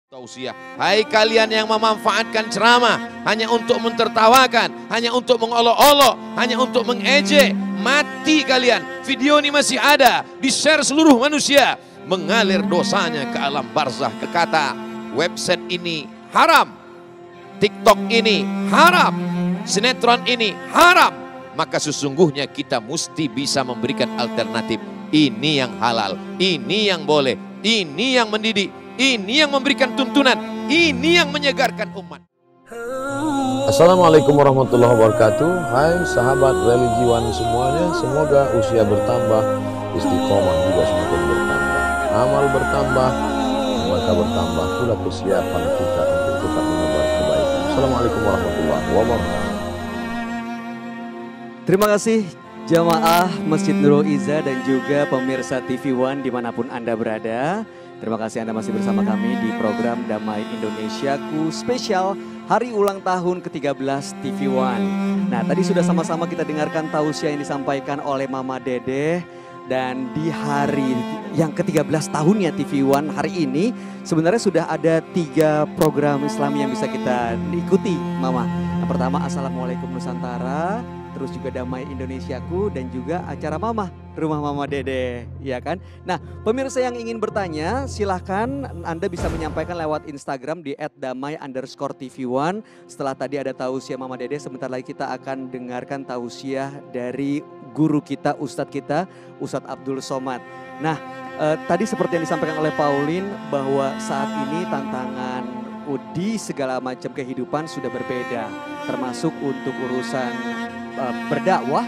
Tausiah, hai kalian yang memanfaatkan ceramah hanya untuk mentertawakan, hanya untuk mengolok-olok, hanya untuk mengejek, mati kalian. Video ini masih ada, di-share seluruh manusia, mengalir dosanya ke alam barzah. Berkata, website ini haram, TikTok ini haram, sinetron ini haram. Maka sesungguhnya kita mesti bisa memberikan alternatif. Ini yang halal, ini yang boleh, ini yang mendidik, ini yang memberikan tuntunan, ini yang menyegarkan umat. Assalamualaikum warahmatullahi wabarakatuh. Hai sahabat religiwan semuanya, semoga usia bertambah, istiqomah juga semakin bertambah, amal bertambah, maka bertambah pula kesiapan kita untuk tetap menebar kebaikan. Assalamualaikum warahmatullahi wabarakatuh. Terima kasih jamaah Masjid Nurul Izzah dan juga pemirsa TV One dimanapun Anda berada. Terima kasih Anda masih bersama kami di program Damai Indonesiaku spesial hari ulang tahun ke-13 TV One. Nah, tadi sudah sama-sama kita dengarkan tausiah yang disampaikan oleh Mama Dedeh. Dan di hari yang ke-13 tahunnya TV One hari ini sebenarnya sudah ada 3 program Islam yang bisa kita ikuti, Mama. Yang pertama Assalamualaikum Nusantara, terus juga Damai Indonesiaku, dan juga acara Mama, Rumah Mama Dedeh, ya kan? Nah, pemirsa yang ingin bertanya silahkan Anda bisa menyampaikan lewat Instagram di @damai_TV1. Setelah tadi ada tausiah Mama Dedeh, sebentar lagi kita akan dengarkan tausiah dari guru kita, Ustadz kita, Ustadz Abdul Somad. Nah, tadi seperti yang disampaikan oleh Pauline bahwa saat ini tantangan di segala macam kehidupan sudah berbeda, termasuk untuk urusan berdakwah.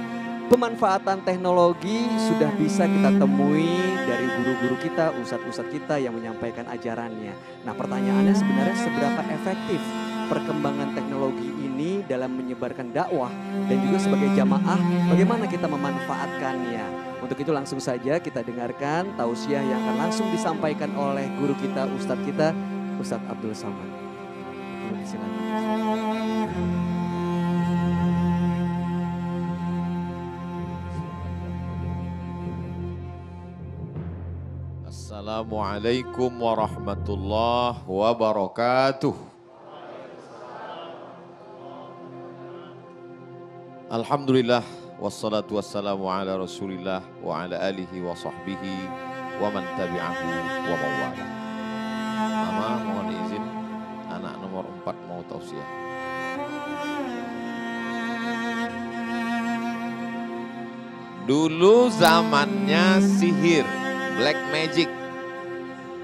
Pemanfaatan teknologi sudah bisa kita temui dari guru-guru kita, ustadz-ustadz kita yang menyampaikan ajarannya. Nah, pertanyaannya sebenarnya seberapa efektif perkembangan teknologi ini dalam menyebarkan dakwah, dan juga sebagai jamaah bagaimana kita memanfaatkannya. Untuk itu langsung saja kita dengarkan tausiah yang akan langsung disampaikan oleh guru kita, ustadz kita, Ustadz Abdul Somad. Assalamualaikum warahmatullahi wabarakatuh. Alhamdulillah, wassalatu wassalamu ala rasulillah wa ala alihi wa sahbihi wa man tabi'ahu wa mawala. Mama mohon izin, anak nomor 4 mau tausiah. Dulu zamannya sihir, black magic.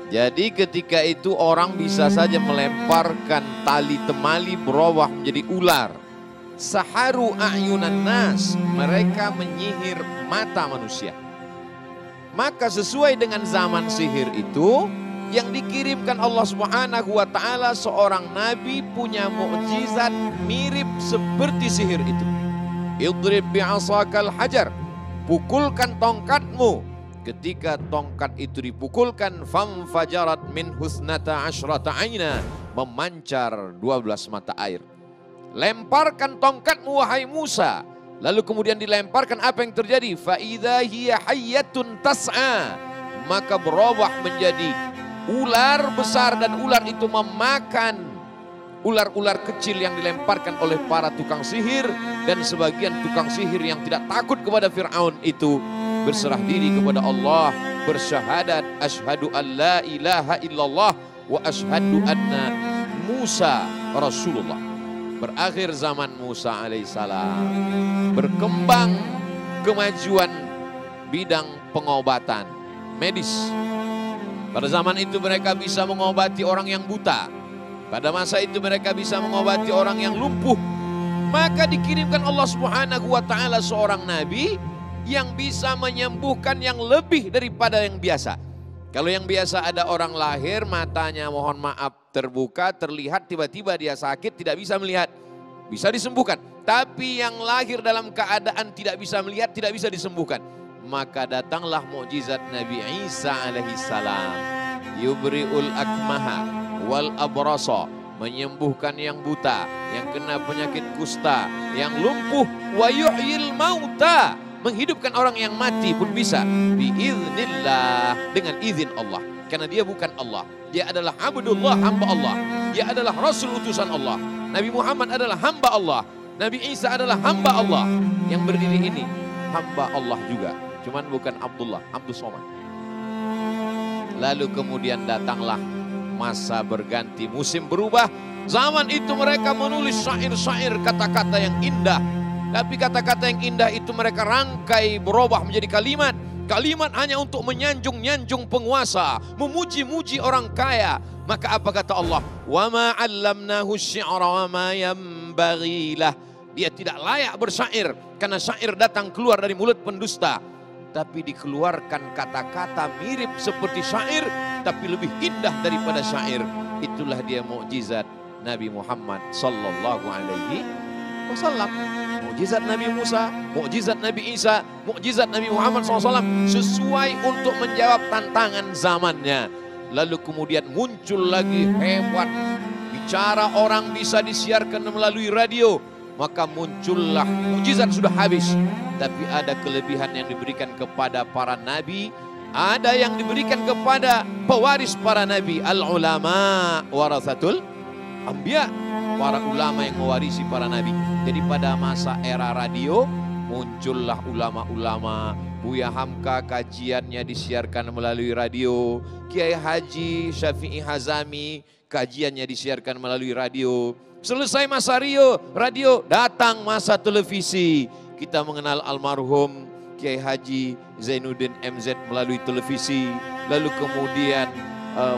Jadi ketika itu orang bisa saja melemparkan tali temali berubah menjadi ular. Saharu a'yunan nas, mereka menyihir mata manusia. Maka sesuai dengan zaman sihir itu, yang dikirimkan Allah Subhanahu wa taala seorang nabi punya mukjizat mirip seperti sihir itu. Idrib bi'asakal hajar, pukulkan tongkatmu. Ketika tongkat itu dipukulkan, famfajarat min husnata asyrata aina, memancar 12 mata air. Lemparkan tongkatmu wahai Musa. Lalu kemudian dilemparkan, apa yang terjadi? Fa idza hiya hayyatun tas'a, maka berubah menjadi ular besar, dan ular itu memakan ular-ular kecil yang dilemparkan oleh para tukang sihir. Dan sebagian tukang sihir yang tidak takut kepada Fir'aun itu berserah diri kepada Allah, bersyahadat asyhadu an la ilaha illallah wa asyhadu anna Musa Rasulullah. Berakhir zaman Musa alaihissalam, berkembang kemajuan bidang pengobatan medis. Pada zaman itu mereka bisa mengobati orang yang buta. Pada masa itu mereka bisa mengobati orang yang lumpuh. Maka dikirimkan Allah Subhanahu wa taala seorang nabi yang bisa menyembuhkan yang lebih daripada yang biasa. Kalau yang biasa ada orang lahir matanya mohon maaf terbuka, terlihat tiba-tiba dia sakit, tidak bisa melihat, bisa disembuhkan. Tapi yang lahir dalam keadaan tidak bisa melihat, tidak bisa disembuhkan. Maka datanglah mukjizat Nabi Isa alaihissalam. Yubri'ul akmaha wal abrasa, menyembuhkan yang buta, yang kena penyakit kusta, yang lumpuh, wa yuhyil mauta, menghidupkan orang yang mati pun bisa. Biiznillah, dengan izin Allah. Karena dia bukan Allah. Dia adalah Abdullah, hamba Allah. Dia adalah Rasul utusan Allah. Nabi Muhammad adalah hamba Allah. Nabi Isa adalah hamba Allah. Yang berdiri ini hamba Allah juga. Cuman bukan Abdullah, Abdul Somad. Lalu kemudian datanglah masa berganti, musim berubah. Zaman itu mereka menulis syair-syair, kata-kata yang indah. Tapi kata-kata yang indah itu mereka rangkai berubah menjadi kalimat. Kalimat hanya untuk menyanjung-nyanjung penguasa, memuji-muji orang kaya. Maka apa kata Allah? Wa ma 'allamnahu syi'ra wa ma yanbaghi lah. Dia tidak layak bersyair karena syair datang keluar dari mulut pendusta. Tapi dikeluarkan kata-kata mirip seperti syair tapi lebih indah daripada syair. Itulah dia mukjizat Nabi Muhammad sallallahu alaihi wasallam. Mukjizat Nabi Musa, mukjizat Nabi Isa, mukjizat Nabi Muhammad SAW sesuai untuk menjawab tantangan zamannya. Lalu kemudian muncul lagi hebat, bicara orang bisa disiarkan melalui radio. Maka muncullah, mukjizat sudah habis. Tapi ada kelebihan yang diberikan kepada para nabi, ada yang diberikan kepada pewaris para nabi. Al-ulama warathatul anbiya, para ulama yang mewarisi para nabi. Jadi pada masa era radio muncullah ulama-ulama. Buya Hamka kajiannya disiarkan melalui radio. Kiai Haji Syafi'i Hazami kajiannya disiarkan melalui radio. Selesai masa radio, datang masa televisi. Kita mengenal almarhum Kiai Haji Zainuddin MZ melalui televisi. Lalu kemudian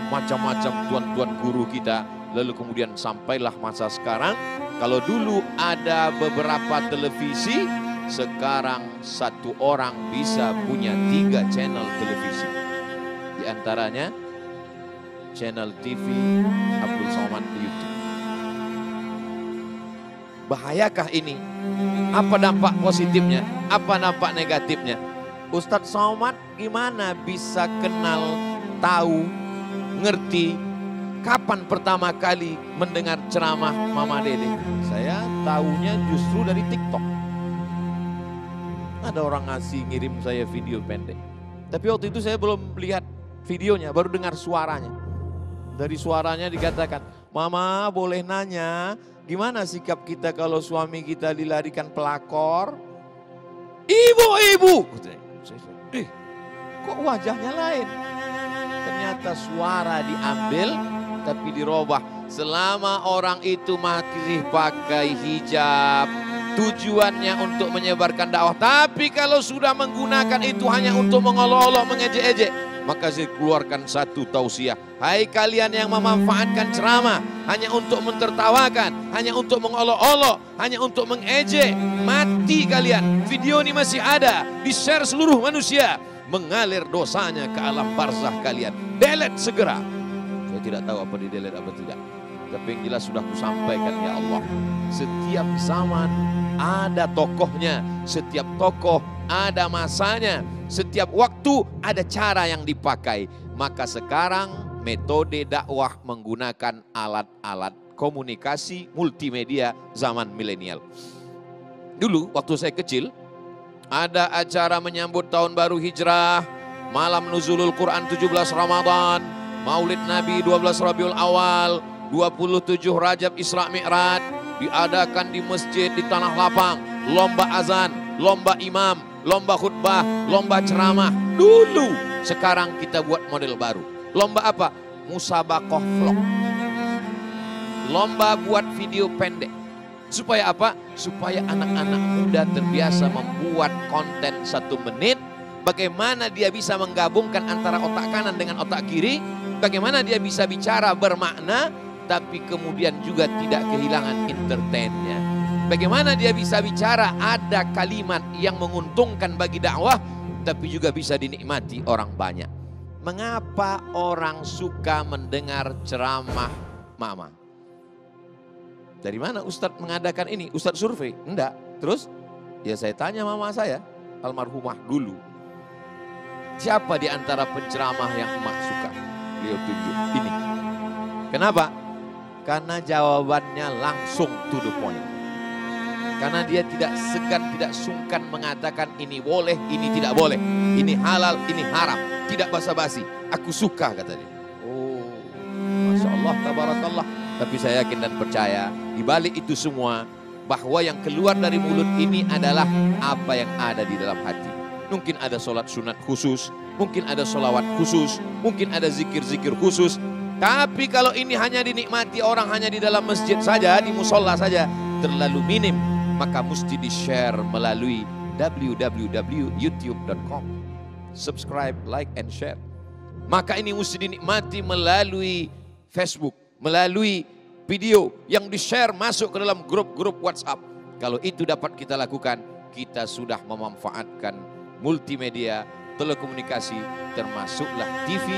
macam-macam tuan-tuan guru kita. Lalu kemudian sampailah masa sekarang. Kalau dulu ada beberapa televisi, sekarang satu orang bisa punya 3 channel televisi. Di antaranya channel TV Abdul Somad di YouTube. Bahayakah ini? Apa dampak positifnya? Apa dampak negatifnya? Ustadz Somad gimana bisa kenal, tahu, ngerti kapan pertama kali mendengar ceramah Mama Dede? Saya tahunya justru dari TikTok. Ada orang ngasih ngirim saya video pendek. Tapi waktu itu saya belum lihat videonya, baru dengar suaranya. Dari suaranya dikatakan, Mama boleh nanya, gimana sikap kita kalau suami kita dilarikan pelakor? Ibu-ibu! Kok wajahnya lain? Ternyata suara diambil tapi dirubah. Selama orang itu masih pakai hijab, tujuannya untuk menyebarkan dakwah. Tapi kalau sudah menggunakan itu hanya untuk mengolok-olok, mengejek-ejek, maka saya keluarkan satu tausiah. Hai kalian yang memanfaatkan ceramah hanya untuk mentertawakan, hanya untuk mengolok-olok, hanya untuk mengejek, mati kalian. Video ini masih ada, di-share seluruh manusia. Mengalir dosanya ke alam barzah kalian. Delete segera. Saya tidak tahu apa di-delete apa tidak. Tapi yang jelas sudah kusampaikan ya Allah. Setiap zaman ada tokohnya, setiap tokoh ada masanya, setiap waktu ada cara yang dipakai. Maka sekarang metode dakwah menggunakan alat-alat komunikasi multimedia zaman milenial. Dulu waktu saya kecil ada acara menyambut tahun baru Hijrah, malam nuzulul Quran 17 Ramadan, Maulid Nabi 12 Rabiul Awal, 27 Rajab Isra Mi'raj, diadakan di masjid di Tanah Lapang, lomba azan, lomba imam, lomba khutbah, lomba ceramah. Dulu, sekarang kita buat model baru. Lomba apa? Musabaqah vlog. Lomba buat video pendek. Supaya apa? Supaya anak-anak muda terbiasa membuat konten 1 menit. Bagaimana dia bisa menggabungkan antara otak kanan dengan otak kiri. Bagaimana dia bisa bicara bermakna, tapi kemudian juga tidak kehilangan entertainnya. Bagaimana dia bisa bicara ada kalimat yang menguntungkan bagi dakwah, tapi juga bisa dinikmati orang banyak. Mengapa orang suka mendengar ceramah Mama? Dari mana Ustadz mengadakan ini? Ustadz survei? Enggak. Terus? Ya saya tanya mama saya, almarhumah dulu. Siapa di antara penceramah yang emak suka? Beliau tunjuk ini. Kenapa? Karena jawabannya langsung to the point. Karena dia tidak segan, tidak sungkan mengatakan ini boleh, ini tidak boleh. Ini halal, ini haram. Tidak basa-basi. Aku suka kata dia. Oh, tabarakallah. Tapi saya yakin dan percaya di balik itu semua bahwa yang keluar dari mulut ini adalah apa yang ada di dalam hati. Mungkin ada sholat sunat khusus, mungkin ada sholawat khusus, mungkin ada zikir-zikir khusus. Tapi kalau ini hanya dinikmati orang hanya di dalam masjid saja, di musola saja, terlalu minim. Maka mesti di-share melalui www.youtube.com. Subscribe, like, and share. Maka ini mesti dinikmati melalui Facebook, melalui video yang di-share masuk ke dalam grup-grup WhatsApp. Kalau itu dapat kita lakukan, kita sudah memanfaatkan multimedia, telekomunikasi, termasuklah TV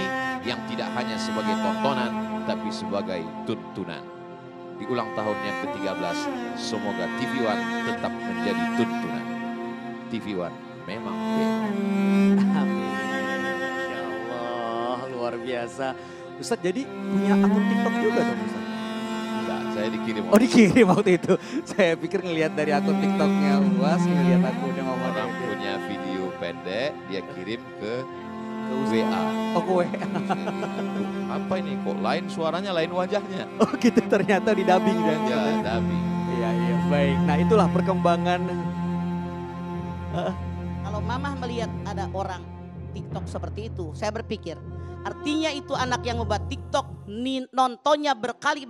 yang tidak hanya sebagai tontonan, tapi sebagai tuntunan. Di ulang tahun yang ke-13, semoga TV One tetap menjadi tuntunan. TV One memang beda. Amin. Ya Allah, luar biasa. Ustadz jadi punya akun TikTok juga dong Ustadz? Enggak, saya dikirim. Oh dikirim waktu itu. Saya pikir ngelihat dari akun TikToknya Uwas, ngelihat akunnya Mama Orang Dede. punya video pendek, dia kirim ke WA. Oh ke WA. Apa ini kok lain suaranya, lain wajahnya? Oh gitu ternyata di dubbing dan Ya, dubbing. Iya iya baik. Nah itulah perkembangan. Kalau Mamah melihat ada orang TikTok seperti itu, saya berpikir artinya itu anak yang membuat TikTok nontonnya berkali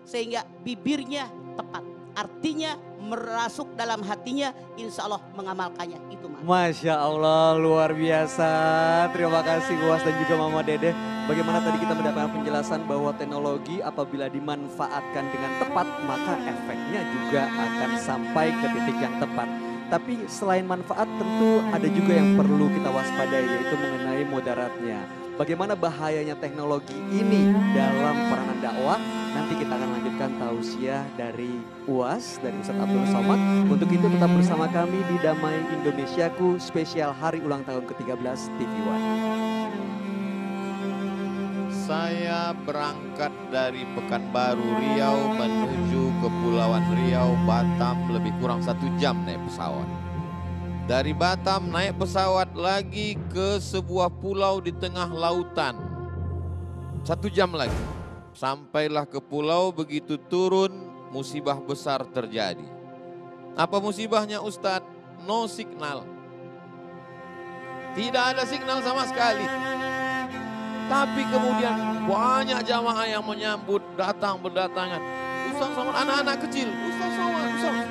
sehingga bibirnya tepat. Artinya merasuk dalam hatinya, insya Allah mengamalkannya. Itu Mama. Masya Allah luar biasa. Terima kasih Uwas dan juga Mama Dede. Bagaimana tadi kita mendapatkan penjelasan bahwa teknologi apabila dimanfaatkan dengan tepat maka efeknya juga akan sampai ke titik yang tepat. Tapi selain manfaat tentu ada juga yang perlu kita waspadai yaitu mengenai mudaratnya. Bagaimana bahayanya teknologi ini dalam peranan dakwah. Nanti kita akan lanjutkan tausiah dari Uwas, dari Ustadz Abdul Somad. Untuk itu tetap bersama kami di Damai Indonesiaku spesial hari ulang tahun ke-13 TV One. Saya berangkat dari Pekanbaru Riau menuju Kepulauan Riau, Batam lebih kurang 1 jam naik pesawat. Dari Batam naik pesawat lagi ke sebuah pulau di tengah lautan. 1 jam lagi. Sampailah ke pulau, begitu turun musibah besar terjadi. Apa musibahnya Ustadz? No signal. Tidak ada signal sama sekali. Tapi kemudian banyak jamaah yang menyambut, datang berdatangan. Ustaz Somad, anak-anak kecil. Ustaz Somad, Ustaz.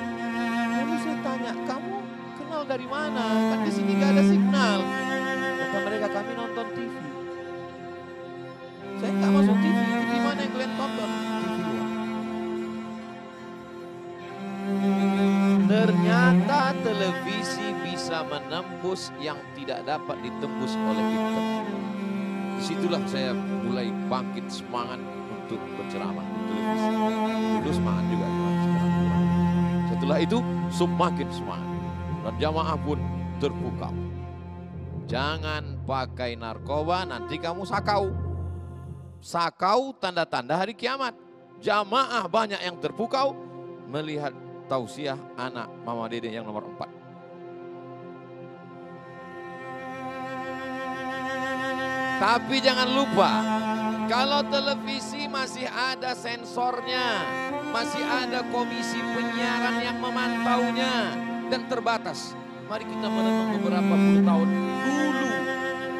Lalu saya tanya, kamu kenal dari mana? Kan di sini gak ada signal. Kata mereka, kami nonton TV. Saya nggak masuk TV. TV mana yang kalian tonton? TV One. Ternyata televisi bisa menembus yang tidak dapat ditembus oleh internet. Disitulah saya mulai bangkit semangat untuk berceramah di televisi. Dulu semangat juga, sekarang kurang. Setelah itu semakin semangat. Dan jamaah pun terpukau. Jangan pakai narkoba, nanti kamu sakau. Sakau tanda-tanda hari kiamat. Jamaah banyak yang terpukau melihat tausiah anak Mama Dede yang nomor 4. Tapi jangan lupa, kalau televisi masih ada sensornya, masih ada komisi penyiaran yang memantaunya dan terbatas. Mari kita merenung beberapa puluh tahun dulu.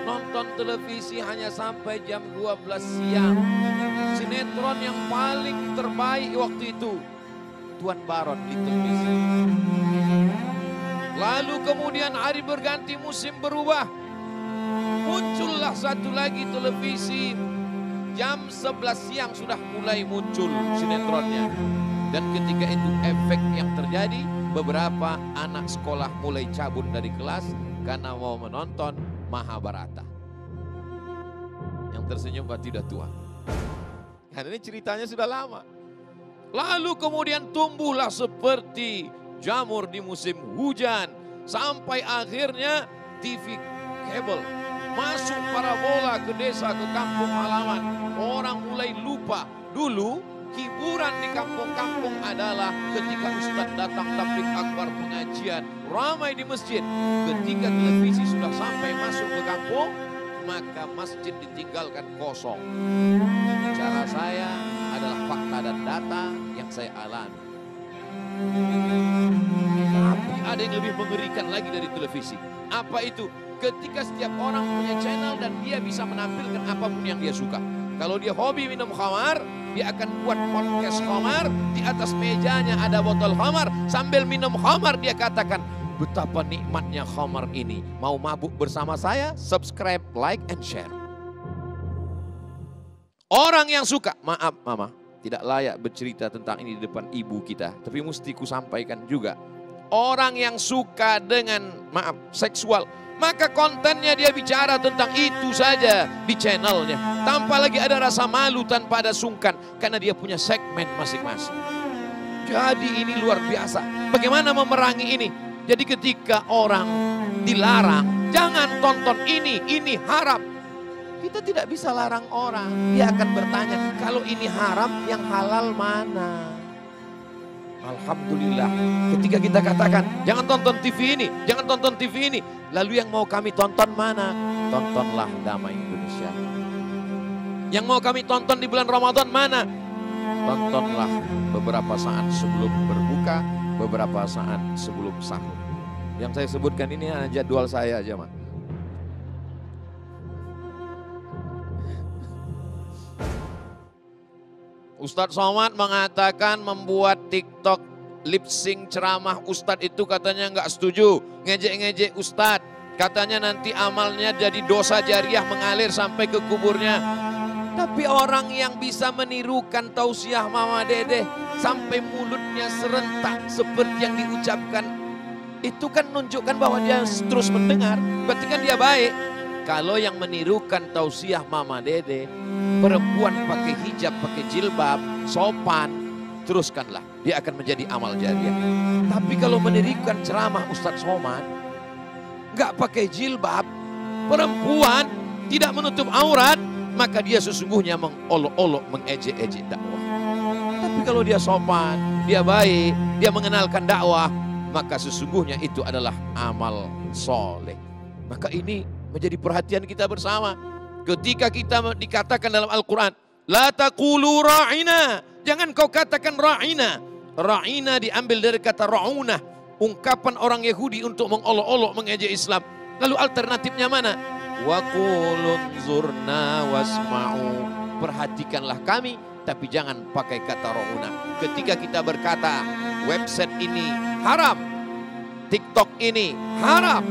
Nonton televisi hanya sampai jam 12 siang. Sinetron yang paling terbaik waktu itu, Tuan Baron di televisi. Lalu kemudian hari berganti, musim berubah. Muncullah satu lagi televisi, jam 11 siang sudah mulai muncul sinetronnya. Dan ketika itu efek yang terjadi, beberapa anak sekolah mulai cabut dari kelas karena mau menonton Mahabharata. Yang tersenyum berarti sudah tua. Karena ini ceritanya sudah lama. Lalu kemudian tumbuhlah seperti jamur di musim hujan. Sampai akhirnya TV kabel masuk parabola ke desa, ke kampung halaman. Orang mulai lupa. Dulu hiburan di kampung-kampung adalah ketika Ustadz datang tabligh akbar, pengajian, ramai di masjid. Ketika televisi sudah sampai masuk ke kampung, maka masjid ditinggalkan kosong. Cara saya adalah fakta dan data yang saya alami. Tapi ada yang lebih mengerikan lagi dari televisi. Apa itu? Ketika setiap orang punya channel dan dia bisa menampilkan apapun yang dia suka. Kalau dia hobi minum khamar, dia akan buat podcast khamar. Di atas mejanya ada botol khamar. Sambil minum khamar dia katakan, betapa nikmatnya khamar ini. Mau mabuk bersama saya? Subscribe, like, and share. Orang yang suka, maaf mama, tidak layak bercerita tentang ini di depan ibu kita. Tapi mesti ku sampaikan juga. Orang yang suka dengan, maaf, seksual. Maka kontennya dia bicara tentang itu saja di channelnya. Tanpa lagi ada rasa malu, tanpa ada sungkan. Karena dia punya segmen masing-masing. Jadi ini luar biasa. Bagaimana memerangi ini? Jadi ketika orang dilarang, jangan tonton ini haram. Kita tidak bisa larang orang. Dia akan bertanya, kalau ini haram, yang halal mana? Alhamdulillah, ketika kita katakan, jangan tonton TV ini, jangan tonton TV ini. Lalu yang mau kami tonton mana? Tontonlah Damai Indonesia. Yang mau kami tonton di bulan Ramadan mana? Tontonlah beberapa saat sebelum berbuka, beberapa saat sebelum sahur. Yang saya sebutkan ini hanya jadwal saya aja, Mak. Ustadz Somad mengatakan membuat TikTok lip sync ceramah Ustadz itu katanya nggak setuju. Ngejek-ngejek Ustadz. Katanya nanti amalnya jadi dosa jariah mengalir sampai ke kuburnya. Tapi orang yang bisa menirukan tausiah Mama Dede sampai mulutnya serentak seperti yang diucapkan, itu kan menunjukkan bahwa dia terus mendengar. Berarti kan dia baik. Kalau yang menirukan tausiah Mama Dede, perempuan pakai hijab, pakai jilbab, sopan, teruskanlah. Dia akan menjadi amal jariah. Tapi kalau menirukan ceramah Ustadz Somad, nggak pakai jilbab, perempuan tidak menutup aurat, maka dia sesungguhnya mengolok-olok, mengejek-ejek dakwah. Tapi kalau dia sopan, dia baik, dia mengenalkan dakwah, maka sesungguhnya itu adalah amal soleh. Maka ini menjadi perhatian kita bersama. Ketika kita dikatakan dalam Al-Quran, la taqulu ra'ina, jangan kau katakan ra'ina. Ra'ina diambil dari kata ra'unah, ungkapan orang Yahudi untuk mengolok-olok, mengejek Islam. Lalu alternatifnya mana? Wa qulun zurna wasma'u, perhatikanlah kami, tapi jangan pakai kata ra'unah. Ketika kita berkata, website ini haram, TikTok ini haram,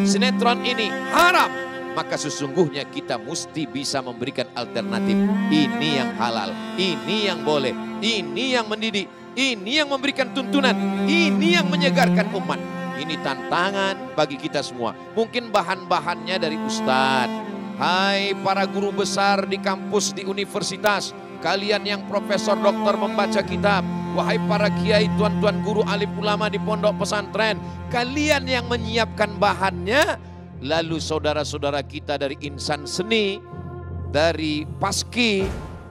sinetron ini haram, maka sesungguhnya kita mesti bisa memberikan alternatif. Ini yang halal, ini yang boleh, ini yang mendidik, ini yang memberikan tuntunan, ini yang menyegarkan umat. Ini tantangan bagi kita semua. Mungkin bahan-bahannya dari Ustadz. Hai para guru besar di kampus, di universitas, kalian yang profesor doktor membaca kitab, wahai para kiai, tuan-tuan guru, alim ulama di pondok pesantren, kalian yang menyiapkan bahannya, lalu saudara-saudara kita dari insan seni, dari paski,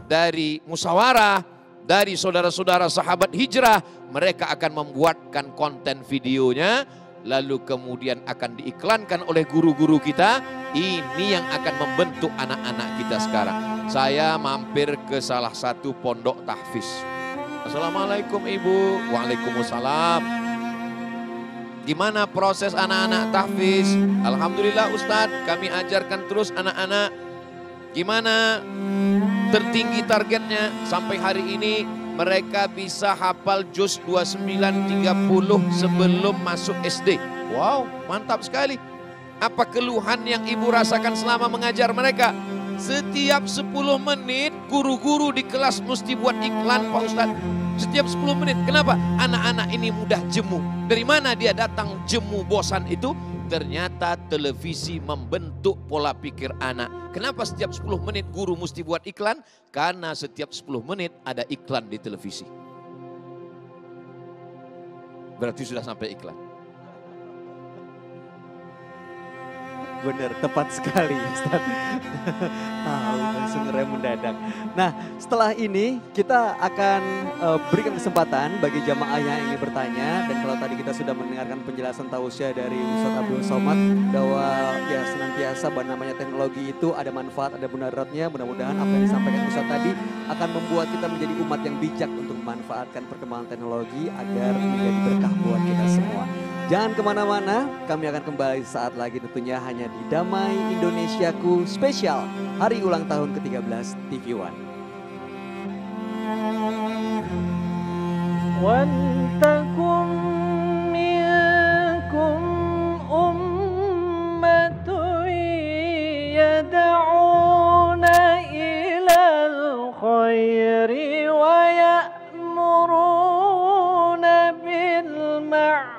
dari musyawarah, dari saudara-saudara sahabat hijrah, mereka akan membuatkan konten videonya, lalu kemudian akan diiklankan oleh guru-guru kita. Ini yang akan membentuk anak-anak kita sekarang. Saya mampir ke salah satu pondok tahfiz. Assalamualaikum Ibu. Waalaikumsalam. Gimana proses anak-anak tahfiz? Alhamdulillah Ustadz, kami ajarkan terus anak-anak. Gimana tertinggi targetnya? Sampai hari ini mereka bisa hafal juz 29-30 sebelum masuk SD. Wow, mantap sekali. Apa keluhan yang ibu rasakan selama mengajar mereka? Setiap 10 menit guru-guru di kelas mesti buat iklan Pak Ustadz. Setiap 10 menit. Kenapa? Anak-anak ini mudah jemu. Dari mana dia datang jemu bosan itu? Ternyata televisi membentuk pola pikir anak. Kenapa setiap 10 menit guru mesti buat iklan? Karena setiap 10 menit ada iklan di televisi. Berarti sudah sampai iklan. Bener, tepat sekali Ustaz. Tahu langsung ngerem mendadak. Nah, setelah ini kita akan berikan kesempatan bagi jamaah yang ingin bertanya. Dan kalau tadi kita sudah mendengarkan penjelasan tausiah dari Ustaz Abdul Somad bahwa ya senantiasa bahwa namanya teknologi itu ada manfaat, ada mudaratnya. Mudah-mudahan apa yang disampaikan Ustaz tadi akan membuat kita menjadi umat yang bijak untuk memanfaatkan perkembangan teknologi agar menjadi berkah buat kita semua. Jangan kemana-mana, kami akan kembali saat lagi tentunya hanya di Damai Indonesiaku spesial hari ulang tahun ke-13 TV One. وَلْتَكُنْ مِنْكُمْ أُمَّةٌ يَدْعُونَ إِلَى الْخَيْرِ وَيَأْمُرُونَ بِالْمَعْرُوفِ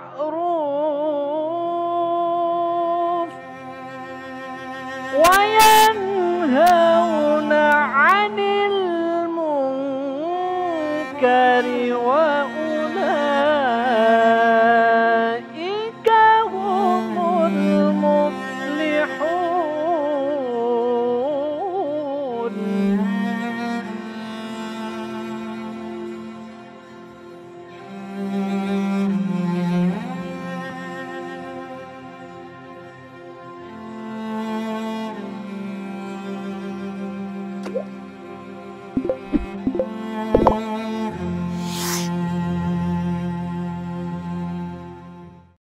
وَيَنْهَوْنَ عَنِ الْمُنكَرِ وَأُولَئِكَ هُمُ الْمُفْلِحُونَ.